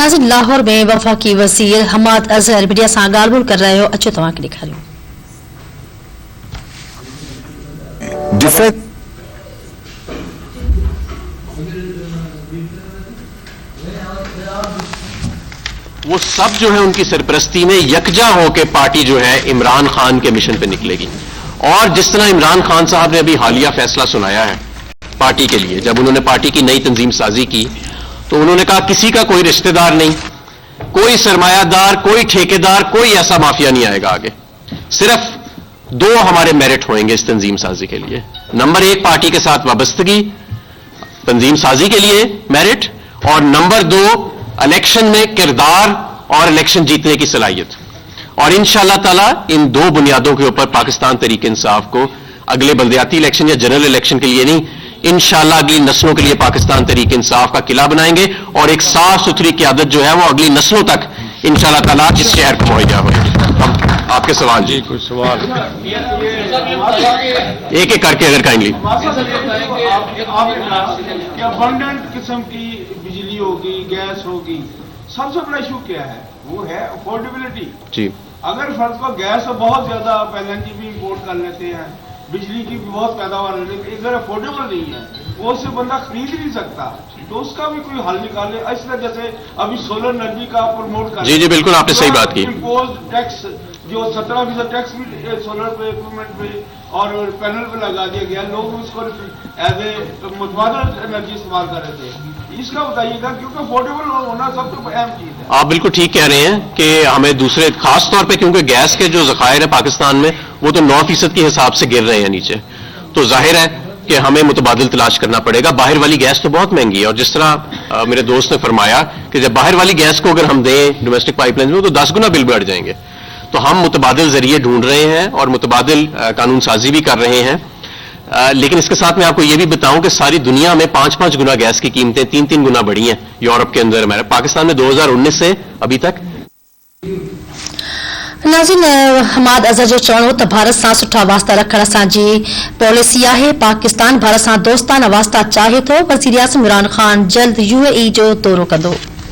नाज़रीन, लाहौर में वफाकी वज़ीर हमाद अज़हर मीडिया सां ॻाल्हि ॿोल करे रहियो। अचो तव्हांखे ॾेखारियूं। वो सब जो है उनकी सरपरस्ती में यकजा होकर पार्टी जो है इमरान खान के मिशन पे निकलेगी। और जिस तरह इमरान खान साहब ने अभी हालिया फैसला सुनाया है पार्टी के लिए, जब उन्होंने पार्टी की नई तंजीम साजी की तो उन्होंने कहा किसी का कोई रिश्तेदार नहीं, कोई सरमायादार, कोई ठेकेदार, कोई ऐसा माफिया नहीं आएगा आगे। सिर्फ दो हमारे मेरिट होंगे इस तंजीम साजी के लिए। नंबर एक, पार्टी के साथ वाबस्तगी तंजीम साजी के लिए मेरिट, और नंबर दो, इलेक्शन में किरदार और इलेक्शन जीतने की सलाहियत। और इंशाअल्लाह ताला इन दो बुनियादों के ऊपर पाकिस्तान तहरीक इंसाफ को अगले बल्दियाती इलेक्शन या जनरल इलेक्शन के लिए नहीं, इंशाअल्लाह अगली नस्लों के लिए पाकिस्तान तहरीक इंसाफ का किला बनाएंगे और एक साफ सुथरी क़यादत जो है वो अगली नस्लों तक इंशाअल्लाह ताला इस शहर को मुहैया होगी। आपके सवाल जी, कोई सवाल एक एक करके अगर काइंडली। अबंडेंट किस्म की बिजली होगी, गैस होगी, सबसे बड़ा इशू क्या है? वो है अफोर्डेबिलिटी जी। अगर फर्ज को गैस तो बहुत ज्यादा आप एलएनजी भी इंपोर्ट कर लेते हैं, बिजली की भी बहुत पैदावार है, लेकिन अगर अफोर्डेबल नहीं है वो उससे बंदा खरीद नहीं सकता, तो उसका भी कोई हल निकाले। इस तरह जैसे अभी सोलर एनर्जी का प्रमोट कर, जी जी बिल्कुल आपने सही बात की। इम्पोज टैक्स जो 17% टैक्स भी सोलर पे, इक्विपमेंट पे और पैनल पे लगा दिया गया, लोग उसको एज ए मुतबादल एनर्जी इस्तेमाल कर रहे थे। इसका बताइएगा, क्योंकि अफोर्डेबल होना सबसे अहम चीज है। आप बिल्कुल ठीक कह रहे हैं कि हमें दूसरे खास तौर पे, क्योंकि गैस के जो ज़खायर है पाकिस्तान में वो तो 9% के हिसाब से गिर रहे हैं नीचे, तो जाहिर है कि हमें मुतबादिल तलाश करना पड़ेगा। बाहर वाली गैस तो बहुत महंगी है, और जिस तरह मेरे दोस्त ने फरमाया कि जब बाहर वाली गैस को अगर हम दें डोमेस्टिक पाइपलाइन में तो 10 गुना बिल बढ़ जाएंगे। तो हम मुतबादिल जरिए ढूंढ रहे हैं और मुतबादिल कानून साजी भी कर रहे हैं। लेकिन इसके साथ मैं आपको यह भी बताऊं कि सारी दुनिया में 5-5 गुना गैस की कीमतें 3-3 गुना बढ़ी हैं यूरोप के अंदर, हमारे पाकिस्तान में 2019 से अभी तक। नाज़रीन, हमाद अज़हर जो चवणो त भारत सां सुठा वास्ता रखण असांजी पॉलिसी आहे। पाकिस्तान भारत सां दोस्ताना वास्ता चाहे थो। वज़ीर आज़म इमरान ख़ान जल्द UAE जो दौरो कंदो।